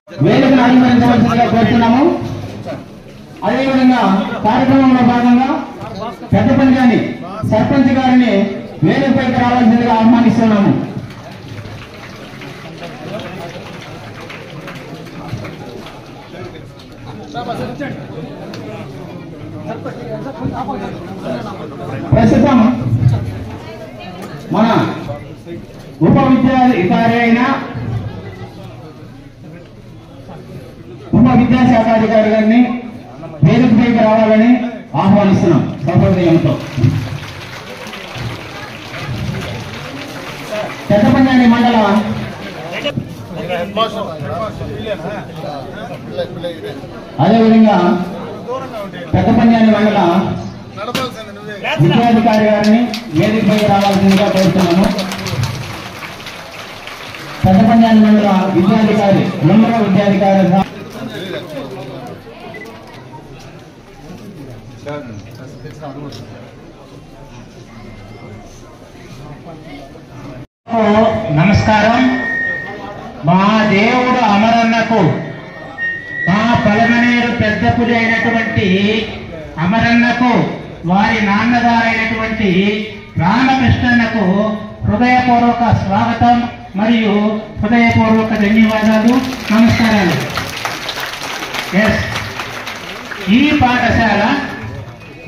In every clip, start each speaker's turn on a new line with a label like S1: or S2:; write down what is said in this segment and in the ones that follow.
S1: వేదికను అలంకరించవలసిందిగా కోరుతున్నాము. అదేవిధంగా కార్యక్రమంలో భాగంగా పెద్దపల్లి సర్పంచ్ గారిని వేదికపైకి రావాల్సిందిగా ఆహ్వానిస్తున్నాము. ప్రస్తుతం మన ఉప విద్యాధికారి అయిన విద్యాశాఖ అధికారి గారిని వేదికపైకి రావాలని ఆహ్వానిస్తున్నాం సౌకర్యంతో. పెద్దపంజాని మండల అదేవిధంగా పెద్దపంజాని మండల విద్యాధికారి గారిని వేదికపైకి రావాల్సిందిగా కోరుతున్నాము. పెద్దపంజాని మండల విద్యాధికారి విద్యాధికారి
S2: నమస్కారం. మా దేవుడు అమరన్నకు, మా పలమనేరు పెద్ద పులి అయినటువంటి అమరన్నకు, వారి నాన్నగారైనటువంటి రామకృష్ణన్నకు హృదయపూర్వక స్వాగతం మరియు హృదయపూర్వక ధన్యవాదాలు, నమస్కారాలు. ఈ పాఠశాల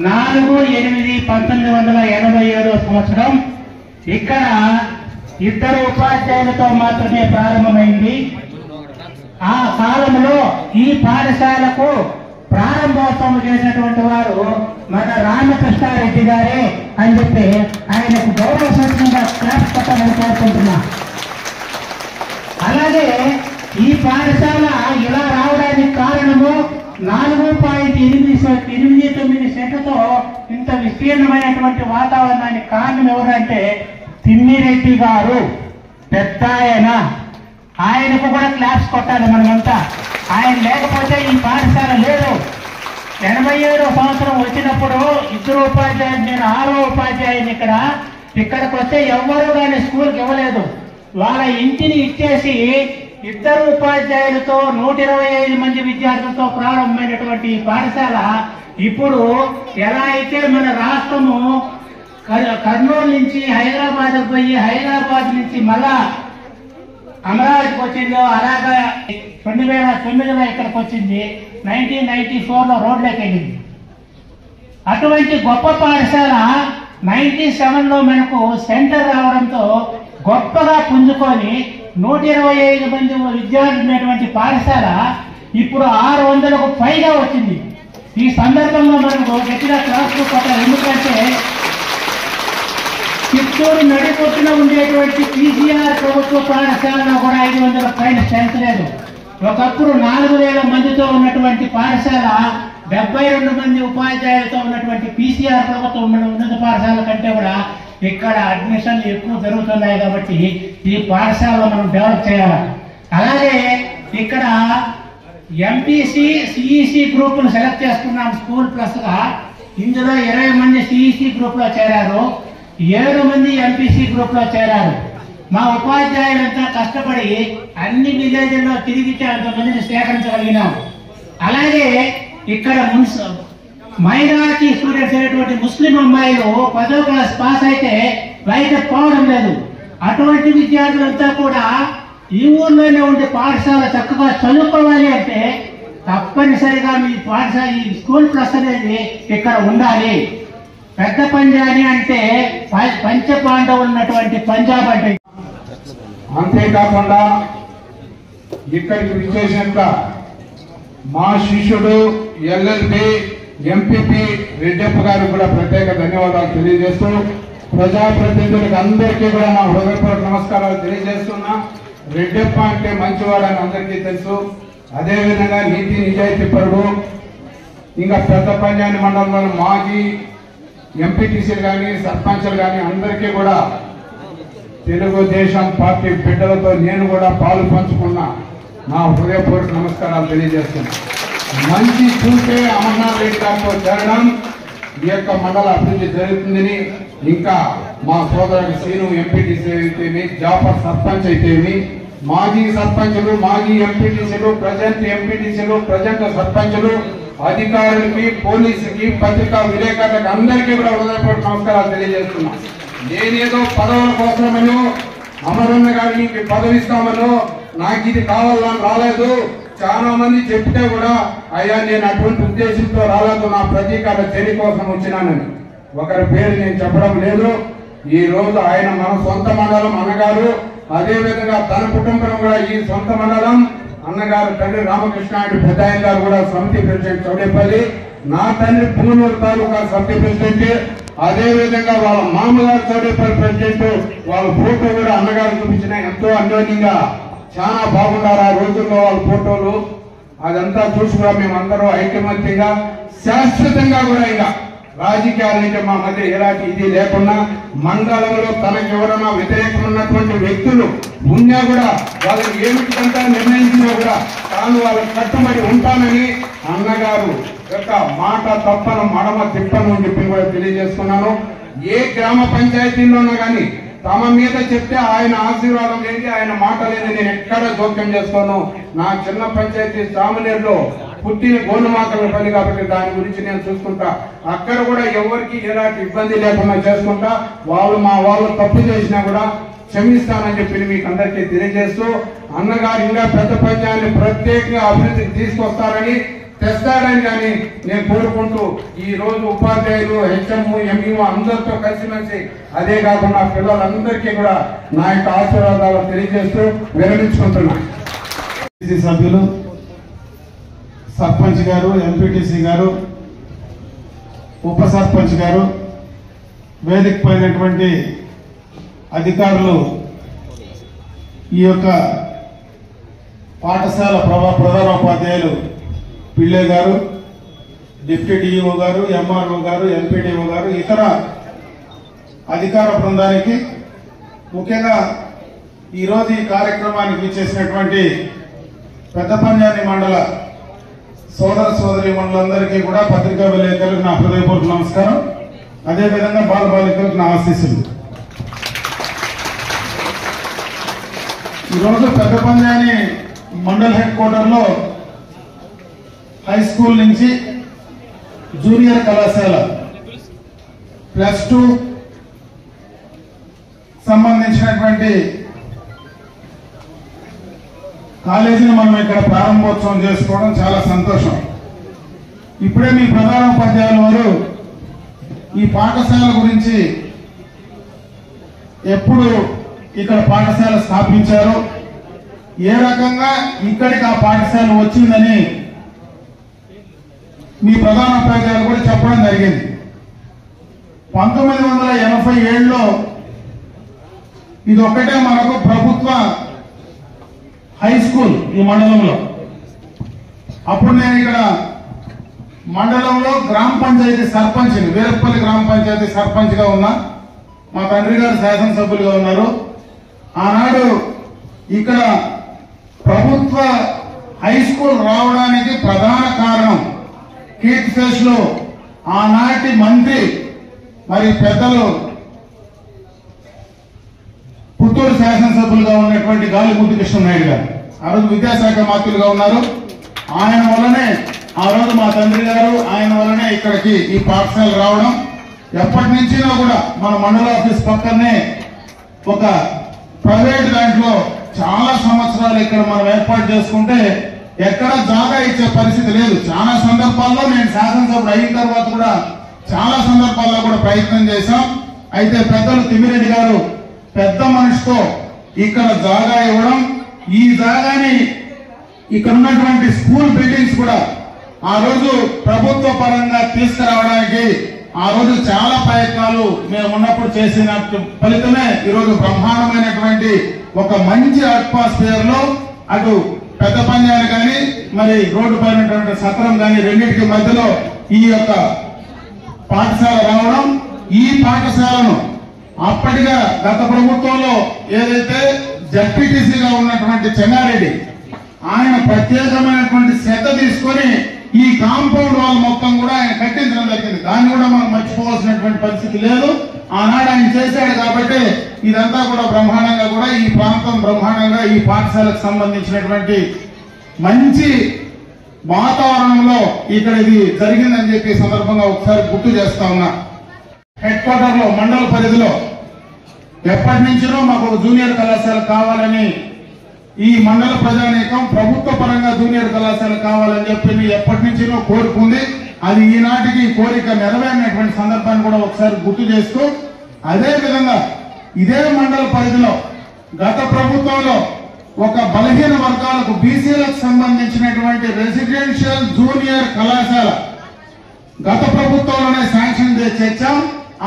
S2: 4/8/1987 సంవత్సరం ఇక్కడ 2 ఉపాధ్యాయులతో మాత్రమే ప్రారంభమైంది. ఆ కాలంలో ఈ పాఠశాలకు ప్రారంభోత్సవం చేసినటువంటి వారు మన రామకృష్ణారెడ్డి గారే అని చెప్పి ఆయనకు గౌరవ సూచనగా క్లాస్ పెట్టాలని కోరుకుంటున్నా. అలాగే ఈ పాఠశాల ఇలా రావడానికి కారణము 4.89 సెంట్లతో ఇంత విస్తీర్ణమైనటువంటి వాతావరణానికి కారణం ఎవరంటే తిమ్మిరెడ్డి గారు, పెద్ద ఆయనకు కూడా క్లాప్స్ కొట్టాలి మనమంతా. ఆయన లేకపోతే ఈ పాఠశాల లేదు. 87వ సంవత్సరం వచ్చినప్పుడు 2 ఉపాధ్యాయులు, నేను 6వ ఉపాధ్యాయుని ఇక్కడికి వస్తే ఎవ్వరూ కానీ స్కూల్కి ఇవ్వలేదు. వాళ్ళ ఇంటిని ఇచ్చేసి 2 ఉపాధ్యాయులతో 125 మంది విద్యార్థులతో ప్రారంభమైనటువంటి ఈ పాఠశాల ఇప్పుడు ఎలా అయితే మన రాష్ట్రము కర్నూలు నుంచి హైదరాబాద్ పోయి, హైదరాబాద్ నుంచి మళ్ళా అమరావతికి వచ్చిందో అలాగా 2009లో ఇక్కడికి వచ్చింది, 1994లో రోడ్లోకి వెళ్ళింది. అటువంటి గొప్ప పాఠశాల 97లో మనకు సెంటర్ రావడంతో గొప్పగా పుంజుకొని 125 మంది విద్యార్థులు ఉన్నటువంటి పాఠశాల ఇప్పుడు 600కు పైగా వచ్చింది. ఈ సందర్భంలో మనకు గట్టిగా క్లాసులు కొట్టాలి. ఎందుకంటే చిత్తూరు నడిపొట్టున ఉండేటువంటి పీసీఆర్ ప్రభుత్వ పాఠశాలలో కూడా 500 పైన స్ట్రెంత్ లేదు. ఒకప్పుడు 4000 మందితో ఉన్నటువంటి పాఠశాల 72 మంది ఉపాధ్యాయులతో ఉన్నటువంటి పీసీఆర్ ప్రభుత్వం ఉన్నత పాఠశాల కంటే కూడా ఇక్కడ అడ్మిషన్లు ఎక్కువ జరుగుతున్నాయి. కాబట్టి ఈ పాఠశాలలో మనం డెవలప్ చేయాలి. అలాగే ఇక్కడ ఎంపీసీ సిఈసి గ్రూపులు సెలెక్ట్ చేసుకున్నాం స్కూల్ ప్లస్ గా. ఇందులో 20 మంది సిఈసి గ్రూప్ లో చేరారు, 7 మంది ఎంపీసీ గ్రూప్ లో చేరారు. మా ఉపాధ్యాయులంతా కష్టపడి అన్ని విలేజ్ల్లో తిరిగి అంతమందిని సేకరించగలిగినాం. అలాగే ఇక్కడ మైనారిటీ స్టూడెంట్స్ అయినటువంటి ముస్లిం అమ్మాయిలు 10వ క్లాస్ పాస్ అయితే బయట పోవడం లేదు. అటువంటి విద్యార్థులంతా కూడా ఈ ఊర్లోనే ఉండే పాఠశాల చక్కగా చదువుకోవాలి అంటే తప్పనిసరిగా మీ పాఠశాల ఈ స్కూల్ ప్లస్ అనేది ఇక్కడ ఉండాలి. పెద్ద పంజాని అంటే పంచపాండవులు ఉన్నటువంటి పంజాబ్ అంటే.
S3: అంతేకాకుండా ఇక్కడికి విచ్చేసినంత మా శిష్యుడు ఎల్ఎల్బి ఎంపీపీ రెడ్డప్ప గారికి కూడా ప్రత్యేక ధన్యవాదాలు తెలియజేస్తూ, ప్రజాప్రతినిధులకు అందరికీ కూడా నా హృదయపూర్వక నమస్కారాలు తెలియజేస్తున్నా. రెడ్డప్ప అంటే మంచివాడని అందరికీ తెలుసు. అదేవిధంగా నీతి నిజాయితీ పరుడు. ఇంకా పెద్ద పంజాని మండలంలో మాజీ ఎంపీటీసీలు కానీ సర్పంచ్లు కానీ అందరికీ కూడా తెలుగుదేశం పార్టీ బిడ్డలతో నేను కూడా పాలు పంచుకున్నా. నా హృదయపూర్వక నమస్కారాలు తెలియజేస్తున్నా. మంచి చూసే అమర్నాథ్ రెడ్డి గారితో చేరడం ఈ యొక్క మండల అభివృద్ధి జరుగుతుందని, ఇంకా మా సోదరుడు శ్రీను ఎంపీటీసీ అయితేమి, జాఫర్ సర్పంచ్ అయితేమి, మాజీ సర్పంచులు, మాజీ ఎంపీటీసీలు, ప్రజెంట్ ఎంపీటీసీలు, ప్రజెంట్ సర్పంచులు, అధికారులకి, పోలీసుకి, పత్రికా విలేకరులకు అందరికీ కూడా హృదయపూర్వక నమస్కారాలు తెలియజేస్తున్నా. నేనేదో పదవుల కోసమనో అమరన్న గారికి పదవి ఇస్తామనో నాకు ఇది కావాలని రాలేదు. చాలా మంది చెప్తే కూడా అయ్యా నేను అటువంటి ఉద్దేశంతో రాలేదు, నా ప్రతీకార చర్య కోసం వచ్చినానని. ఒకరి పేరు నేను చెప్పడం లేదు. ఈ రోజు ఆయన మన సొంత మండలం అన్నగారు, అదే విధంగా తన కుటుంబం కూడా ఈ సొంత మండలం. అన్నగారు తండ్రి రామకృష్ణారెడ్డి పెద్ద ఆయన గారు కూడా సమితి ప్రెసిడెంట్ చౌడేపల్లి, నా తండ్రి పుంగనూరు తాలూకా సమితి ప్రెసిడెంట్, అదే విధంగా వాళ్ళ మామగారు చౌడేపల్లి ప్రెసిడెంట్. వాళ్ళ ఫోటో కూడా అన్నగారు చూపించిన ఎంతో అన్యోన్యంగా చాలా బాగున్నారు ఆ రోజుల్లో వాళ్ళ ఫోటోలు. అదంతా చూసి కూడా మేమందరూ ఐకమత్యంగా శాశ్వతంగా కూడా ఇంకా రాజకీయాలంటే మా మధ్య ఎలాంటి ఇది లేకుండా మండలంలో తనకు ఎవరైనా వ్యతిరేకం ఉన్నటువంటి వ్యక్తులు ఉన్నా కూడా వాళ్ళకి ఏమిటంతా నిర్ణయించినా కూడా తాను వాళ్ళకి కట్టుబడి ఉంటానని అన్నగారు యొక్క మాట తప్పను మడమ తిప్పను అని చెప్పి కూడా తెలియజేస్తున్నాను. ఏ గ్రామ పంచాయతీలోనూ కానీ తమ మీద చెప్తే ఆయన ఆశీర్వాదం లేని, ఆయన మాట లేని నేను ఎక్కడ జోక్యం చేసుకోను. నా చిన్న పంచాయతీ సామనేరులో పుట్టిన గోనుమాకల పల్లి కాబట్టి దాని గురించి నేను చూసుకుంటా. అక్కడ కూడా ఎవరికి ఎలాంటి ఇబ్బంది లేకుండా చేసుకుంటా. వాళ్ళు తప్పు చేసినా కూడా క్షమిస్తానని చెప్పి మీకు అందరికీ తెలియజేస్తూ, అన్నగారు ఇంకా పెద్ద పంచాయతీని ప్రత్యేకంగా అభివృద్ధికి తీసుకొస్తారని, తెస్తాడని కానీ నేను కోరుకుంటూ ఈ రోజు ఉపాధ్యాయులు, హెచ్ఎం, ఎంఈఓ అందరితో కలిసిమెలిసి, అదే కాకుండా పిల్లలందరికీ కూడా నా యొక్క ఆశీర్వాదాలు తెలియజేస్తూ విరమించుకుంటున్నాను.
S4: సభ్యులు, సర్పంచ్ గారు, ఎంపీటీసీ గారు, ఉప సర్పంచ్ గారు, వేదిక పైనటువంటి అధికారులు, ఈ యొక్క పాఠశాల ప్రధానోపాధ్యాయులు పిల్లే గారు, డిప్యూటీ డిఈఓ గారు, ఎంఆర్ఓ గారు, ఎంపీడీఓ గారు, ఇతర అధికార బృందానికి, ముఖ్యంగా ఈరోజు ఈ కార్యక్రమానికి చేసినటువంటి పెద్దపంజాని మండల సోదర సోదరి మండలందరికీ కూడా పత్రికా విలేకరులకు నా హృదయపూర్వక నమస్కారం. అదేవిధంగా బాలబాలికలకు నా ఆశీస్సులు. ఈరోజు పెద్దపంజాని మండల్ హెడ్ క్వార్టర్లో హై స్కూల్ నుంచి జూనియర్ కళాశాల +2 సంబంధించినటువంటి కాలేజీని మనం ఇక్కడ ప్రారంభోత్సవం చేసుకోవడం చాలా సంతోషం. ఇప్పుడే మీ ప్రధానోపాధ్యాయుల వారు ఈ పాఠశాల గురించి ఎప్పుడు ఇక్కడ పాఠశాల స్థాపించారో, ఏ రకంగా ఇక్కడికి ఆ పాఠశాల వచ్చిందని మీ ప్రధానోపాధ్యాయులు కూడా చెప్పడం జరిగింది. 1987లో ఇది ఒక్కటే మనకు ప్రభుత్వ హై స్కూల్ ఈ మండలంలో. అప్పుడు నేను ఇక్కడ మండలంలో గ్రామ పంచాయతీ సర్పంచ్, వీరపల్లి గ్రామ పంచాయతీ సర్పంచ్ గా ఉన్నా. మా తండ్రి గారు శాసనసభ్యులుగా ఉన్నారు. ఆనాడు ఇక్కడ ప్రభుత్వ హై స్కూల్ రావడానికి ప్రధాన కారణం కీర్తి ఫెస్ట్ లో ఆనాటి మంత్రి మరి పెద్దలు పుత్తూరు శాసనసభ్యులుగా ఉన్నటువంటి గాలి ముద్దుకృష్ణనాయుడు గారు ఆ రోజు విద్యాశాఖ మంత్రులుగా ఉన్నారు. ఆయన వల్లనే ఆ రోజు మా తండ్రి గారు ఆయన వల్లనే ఇక్కడికి ఈ పాఠశాల రావడం. ఎప్పటి నుంచినా కూడా మన మండల ఆఫీస్ పక్కనే ఒక ప్రైవేట్ దాంట్లో చాలా సంవత్సరాలు ఇక్కడ మనం ఏర్పాటు చేసుకుంటే ఎక్కడ జాగా ఇచ్చే పరిస్థితి లేదు. చాలా సందర్భాల్లో నేను శాసనసభ్యుడు అయిన తర్వాత కూడా చాలా సందర్భాల్లో కూడా ప్రయత్నం చేశాం. అయితే పెద్దలు తిమ్మిరెడ్డి గారు పెద్ద మనిషితో ఇక్కడ జాగా ఇవ్వడం, ఈ జాగాని ఇక్కడ ఉన్నటువంటి స్కూల్ బిల్డింగ్స్ కూడా ఆ రోజు ప్రభుత్వ పరంగా తీసుకురావడానికి ఆ రోజు చాలా ప్రయత్నాలు మేము ఉన్నప్పుడు చేసిన ఫలితమే ఈరోజు బ్రహ్మాండమైనటువంటి ఒక మంచి అట్మాస్ఫియర్ లో అటు పెద్ద పంజాని కానీ మరి రోడ్డు పైన సత్రం కానీ రెండింటికి మధ్యలో ఈ యొక్క పాఠశాల రావడం, ఈ పాఠశాలను అప్పటిగా గత ప్రభుత్వంలో ఏదైతే జడ్పీటీసీగా ఉన్నటువంటి చెన్నారెడ్డి ఆయన ప్రత్యేకమైనటువంటి శ్రద్ధ తీసుకొని ఈ కాంపౌండ్ వాల్ మొత్తం కూడా ఆయన కట్టించడం జరిగింది. దాన్ని కూడా మనం మర్చిపోవాల్సినటువంటి పరిస్థితి లేదు. ఆనాడు ఆయన చేశాడు కాబట్టి ఇదంతా కూడా బ్రహ్మాండంగా కూడా ఈ ప్రాంతం బ్రహ్మాండంగా ఈ పాఠశాలకు సంబంధించినటువంటి మంచి వాతావరణంలో ఇక్కడ ఇది జరిగిందని చెప్పి సందర్భంగా ఒకసారి గుర్తు చేస్తా ఉన్నా. హెడ్ క్వార్టర్ లో మండల పరిధిలో ఎప్పటి నుంచినో మాకు ఒక జూనియర్ కళాశాల కావాలని ఈ మండల ప్రజానీకం ప్రభుత్వ పరంగా జూనియర్ కళాశాల కావాలని చెప్పి ఎప్పటి నుంచినో కోరుకుంది. అది ఈనాటికి కోరిక నెరవేరినటువంటి సందర్భాన్ని కూడా ఒకసారి గుర్తు చేస్తూ, అదే విధంగా ఇదే మండల పరిధిలో గత ప్రభుత్వంలో ఒక బలహీన వర్గాలకు బీసీలకు సంబంధించినటువంటి రెసిడెన్షియల్ జూనియర్ కళాశాల గత ప్రభుత్వంలోనే శాంక్షన్ చేసి తెచ్చాం.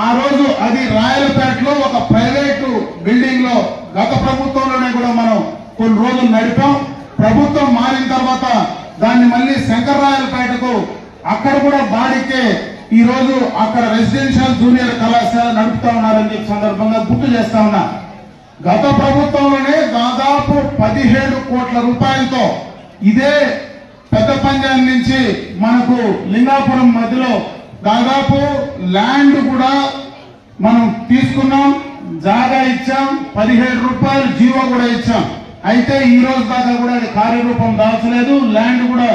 S4: ఆ రోజు అది రాయలపేటలో ఒక ప్రైవేటు బిల్డింగ్ లో గత ప్రభుత్వంలోనే కూడా మనం కొన్ని రోజులు నడిపాం. ప్రభుత్వం మారిన తర్వాత దాన్ని మళ్ళీ శంకర్రాయలపేటకు అక్కడ కూడా బాడికే ఈ రోజు అక్కడ రెసిడెన్షియల్ జూనియర్ కళాశాల నడుపుతా ఉన్నారని చెప్పి సందర్భంగా గుర్తు చేస్తా ఉన్నా. గత ప్రభుత్వంలోనే దాదాపు 17 కోట్ల రూపాయలతో ఇదే పెద్ద పంజాబ్ నుంచి మనకు లింగాపురం మధ్యలో దాదాపు ల్యాండ్ కూడా మనం తీసుకున్నాం, జాగా ఇచ్చాం, 17 రూపాయలు జీవో కూడా ఇచ్చాం. అయితే ఈ రోజు దాకా కూడా అది కార్యరూపం దాల్చలేదు. ల్యాండ్ కూడా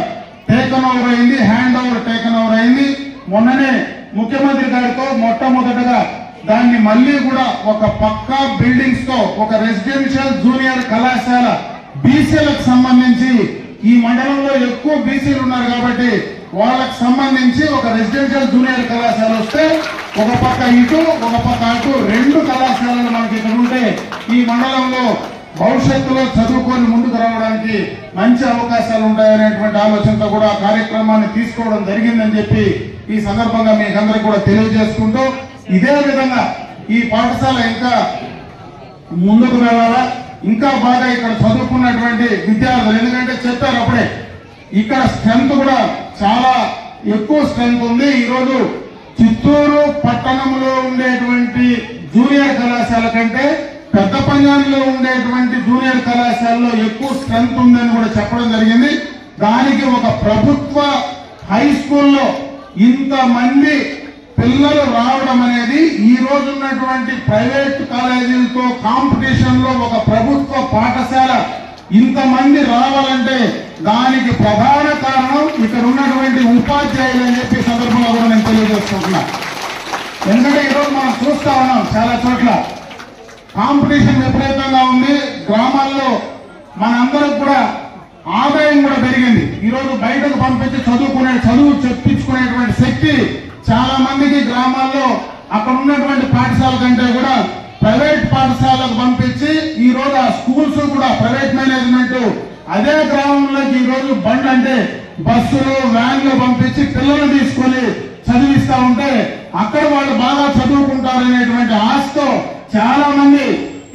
S4: టేకన్ ఓవర్ అయింది, హ్యాండ్ ఓవర్ టేకన్ ఓవర్ అయింది. మొన్ననే ముఖ్యమంత్రి గారితో మొట్టమొదటగా దాన్ని మళ్ళీ కూడా ఒక పక్కా బిల్డింగ్స్ తో ఒక రెసిడెన్షియల్ జూనియర్ కళాశాల బీసీలకు సంబంధించి ఈ మండలంలో ఎక్కువ బీసీలు ఉన్నారు కాబట్టి వాళ్ళకు సంబంధించి ఒక రెసిడెన్షియల్ జూనియర్ కళాశాల వస్తే ఒక పక్క ఇటు ఒక పక్క అటు 2 కళాశాలలు మనకి ఇక్కడ ఉంటే ఈ మండలంలో భవిష్యత్తులో చదువుకొని ముందుకు రావడానికి మంచి అవకాశాలు ఉంటాయనేటువంటి ఆలోచనతో కూడా కార్యక్రమాన్ని తీసుకోవడం జరిగిందని చెప్పి ఈ సందర్భంగా మీకు అందరికీ కూడా తెలియజేసుకుంటూ, ఇదే విధంగా ఈ పాఠశాల ఇంకా ముందుకు వెళ్ళాలా, ఇంకా బాగా ఇక్కడ చదువుకున్నటువంటి విద్యార్థులు, ఎందుకంటే చెప్పారు అప్పుడే ఇక్కడ స్ట్రెంత్ కూడా చాలా ఎక్కువ స్ట్రెంత్ ఉంది. ఈరోజు చిత్తూరు పట్టణంలో ఉండేటువంటి జూనియర్ కళాశాల కంటే పెద్ద పంజాబ్లో ఉండేటువంటి జూనియర్ కళాశాలలో ఎక్కువ స్ట్రెంత్ ఉందని కూడా చెప్పడం జరిగింది. దానికి ఒక ప్రభుత్వ హై స్కూల్లో ఇంతమంది పిల్లలు రావడం అనేది ఈ రోజు ఉన్నటువంటి ప్రైవేట్ కాలేజీలతో కాంపిటీషన్ లో ఒక ప్రభుత్వ పాఠశాల ఇంతమంది రావాలంటే దానికి ప్రధాన కారణం ఇక్కడ ఉన్నటువంటి ఉపాధ్యాయులు అని చెప్పి సందర్భంగా కూడా నేను తెలియజేసుకుంటున్నా. ఎందుకంటే ఈరోజు మనం చూస్తా ఉన్నాం చాలా చోట్ల కాంపిటీషన్ విపరీతంగా ఉంది. గ్రామాల్లో మనందరికి కూడా ఆదాయం కూడా పెరిగింది. ఈరోజు బయటకు పంపించి చదువు చెప్పించుకునేటువంటి శక్తి చాలా మందికి గ్రామాల్లో అక్కడ ఉన్నటువంటి పాఠశాల కంటే కూడా ప్రైవేట్ పాఠశాలకు పంపించి ఈ రోజు ఆ స్కూల్స్ కూడా ప్రైవేట్ మేనేజ్మెంట్ అదే గ్రామంలోకి ఈ రోజు బండ్ అంటే బస్సులు వ్యాన్లు పంపించి పిల్లలు తీసుకొని చదివిస్తా ఉంటే అక్కడ వాళ్ళు బాగా చదువుకుంటారనేటువంటి ఆశతో చాలా మంది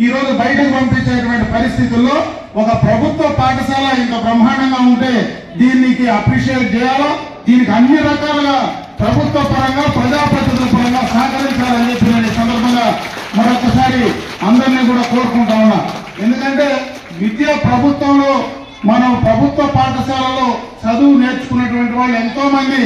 S4: ఈ రోజు బయటకు పంపించేటువంటి పరిస్థితుల్లో ఒక ప్రభుత్వ పాఠశాల ఇంత బ్రహ్మాండంగా ఉంటే దీనికి అప్రిషియేట్ చేయాలో, దీనికి అన్ని రకాలుగా ప్రభుత్వ పరంగా ప్రజాప్రతినిధుల పరంగా సహకరించాలని చెప్పి నేను ఈ సందర్భంగా మరొకసారి అందరినీ కూడా కోరుకుంటా ఉన్నా. ఎందుకంటే విద్య ప్రభుత్వంలో మనం ప్రభుత్వ పాఠశాలలో చదువు నేర్చుకున్నటువంటి వాళ్ళు ఎంతో మంది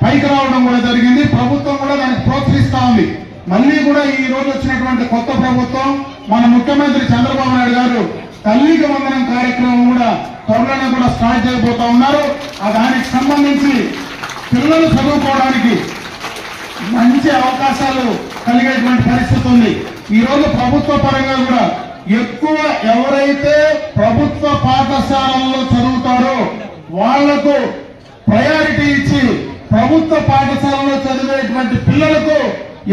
S4: పైకి రావడం కూడా జరిగింది. ప్రభుత్వం కూడా దానికి ప్రోత్సహిస్తా ఉంది. మళ్ళీ కూడా ఈ రోజు వచ్చినటువంటి కొత్త ప్రభుత్వం మన ముఖ్యమంత్రి చంద్రబాబు నాయుడు గారు తల్లికి వందనం కార్యక్రమం కూడా త్వరలోనే కూడా స్టార్ట్ చేయబోతా ఉన్నారు. దానికి సంబంధించి పిల్లలు చదువుకోవడానికి మంచి అవకాశాలు కలిగేటువంటి పరిస్థితి ఉంది. ఈ రోజు ప్రభుత్వ పరంగా కూడా ఎక్కువ ఎవరైతే ప్రభుత్వ పాఠశాలల్లో చదువుతారో వాళ్లకు ప్రయారిటీ ఇచ్చి ప్రభుత్వ పాఠశాలలో చదివేటువంటి పిల్లలకు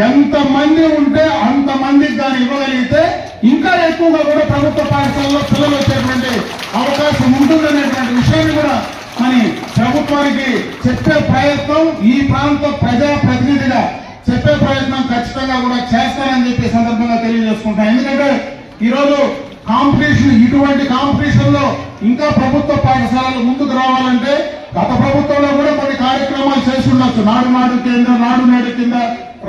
S4: ఎంత మంది ఉంటే అంత మందికి దాన్ని ఇవ్వగలిగితే ఇంకా ఎక్కువగా కూడా ప్రభుత్వ పాఠశాలలో పిల్లలు వచ్చేటువంటి అవకాశం ఉంటుందనేటువంటి విషయాన్ని కూడా అని ప్రభుత్వానికి చెప్పే ప్రయత్నం ఈ ప్రాంత ప్రజా ప్రతినిధిగా చెప్పే ప్రయత్నం ఖచ్చితంగా కూడా చేస్తానని చెప్పి సందర్భంగా తెలియజేసుకుంటాను. ఎందుకంటే ఈరోజు కాంపిటీషన్ ఇటువంటి కాంపిటీషన్ లో ఇంకా ప్రభుత్వ పాఠశాలలు ముందుకు రావాలంటే గత ప్రభుత్వంలో కూడా కొన్ని కార్యక్రమాలు చేసి ఉండొచ్చు. నాడు కేంద్ర నాడు నేడు కింద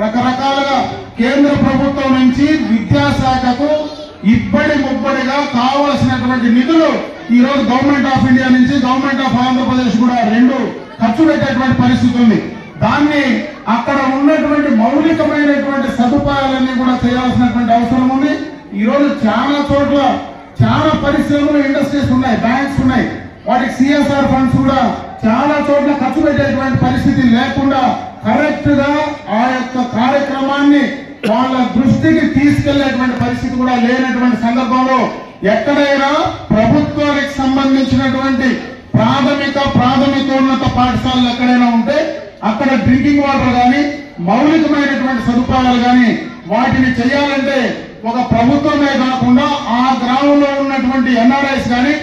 S4: రకరకాలుగా కేంద్ర ప్రభుత్వం నుంచి విద్యాశాఖకు ఇబ్బడి ముబ్బడిగా కావలసినటువంటి నిధులు ఈ రోజు గవర్నమెంట్ ఆఫ్ ఇండియా నుంచి గవర్నమెంట్ ఆఫ్ ఆంధ్రప్రదేశ్ కూడా 2 ఖర్చు పెట్టేటువంటి పరిస్థితి ఉంది. దాన్ని అక్కడ ఉన్నటువంటి మౌలికమైనటువంటి సదుపాయాలన్నీ కూడా చేయాల్సినటువంటి అవసరం ఉంది. ఈ రోజు చాలా చోట్ల చాలా పరిశ్రమలు, ఇండస్ట్రీస్ ఉన్నాయి, బ్యాంక్స్ ఉన్నాయి. వాటికి సిఎస్ఆర్ ఫండ్స్ కూడా చాలా చోట్ల ఖర్చు పెట్టేటువంటి పరిస్థితి లేకుండా కరెక్ట్ గా ఆ యొక్క కార్యక్రమాన్ని వాళ్ళ దృష్టికి తీసుకెళ్లేటువంటి పరిస్థితి కూడా లేనటువంటి సందర్భంలో ఎక్కడైనా ప్రభుత్వానికి సంబంధించినటువంటి ప్రాథమికోన్నత పాఠశాలలు ఎక్కడైనా ఉంటే అక్కడ డ్రింకింగ్ వాటర్ కానీ మౌలికమైనటువంటి సదుపాయాలు కానీ వాటిని చేయాలంటే ఒక ప్రభుత్వమే కాకుండా ఆ గ్రామంలో ఉన్నటువంటి ఎన్ఆర్ఐస్ కానీ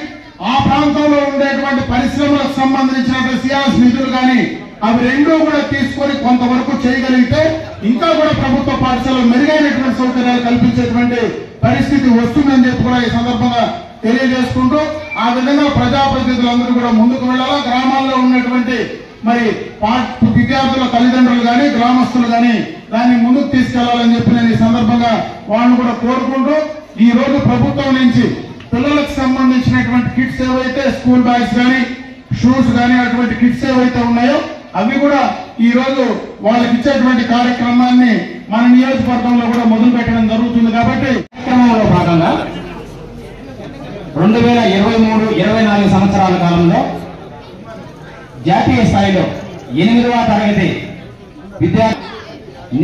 S4: ఆ ప్రాంతంలో ఉండేటువంటి పరిశ్రమలకు సంబంధించినటువంటి సిఆర్ఎస్ నిధులు కానీ అవి రెండూ కూడా తీసుకొని కొంతవరకు చేయగలిగితే ఇంకా కూడా ప్రభుత్వ పాఠశాలలు మెరుగైనటువంటి సౌకర్యాలు కల్పించేటువంటి పరిస్థితి వస్తుందని చెప్పి కూడా ఈ సందర్భంగా తెలియజేసుకుంటూ ఆ విధంగా ప్రజాప్రతినిధులందరూ కూడా ముందుకు వెళ్లాలా. గ్రామాల్లో ఉన్నటువంటి మరి విద్యార్థుల తల్లిదండ్రులు కానీ గ్రామస్తులు కానీ దాన్ని ముందుకు తీసుకెళ్లాలని చెప్పి నేను ఈ సందర్భంగా వాళ్ళని కూడా కోరుకుంటూ ఈ రోజు ప్రభుత్వం నుంచి పిల్లలకు సంబంధించినటువంటి కిట్స్ ఏవైతే స్కూల్ బ్యాగ్స్ కానీ షూస్ కానీ అటువంటి కిట్స్ ఏవైతే ఉన్నాయో అవి కూడా ఈ రోజు వాళ్ళకి ఇచ్చేటువంటి కార్యక్రమాన్ని మన నియోజకవర్గంలో కూడా మొదలు పెట్టడం జరుగుతుంది. కాబట్టి
S1: కార్యక్రమంలో భాగంగా 2023-24 సంవత్సరాల కాలంలో జాతీయ స్థాయిలో 8వ తరగతి విద్యార్థి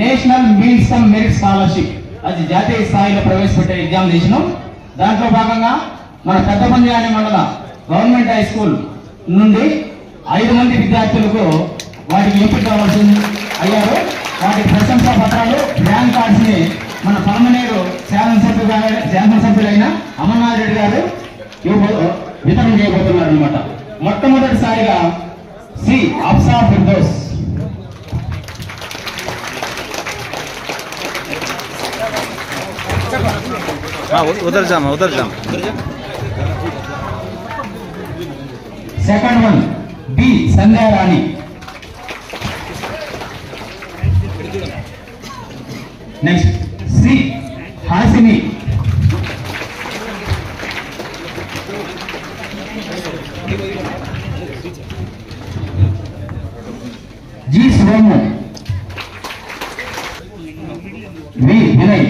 S1: national means come merit scholarship అది జాతీయ స్థాయిలో ప్రవేశపెట్టే ఎగ్జామినేషన్. దాంట్లో భాగంగా మన పెద్దపంజాని మండల గవర్నమెంట్ హై స్కూల్ నుండి 5 మంది విద్యార్థులకు వాటికి ఎంపిక కావాల్సి అయ్యారు. వాటి ప్రశంసా పత్రాలు, ర్యాంక్ కార్డ్స్ ని మన పలమనేరు శాసనసభ్యులైన అమర్నాథ్ రెడ్డి గారు వితరణ చేయబోతున్నారు అనమాట. మొట్టమొదటిసారిగా శ్రీ అఫ్సా ఫిర్దౌస్
S5: उधर जामा
S1: second one B Sandhyarani, next Shri Hasini, G Somu, V Vinay,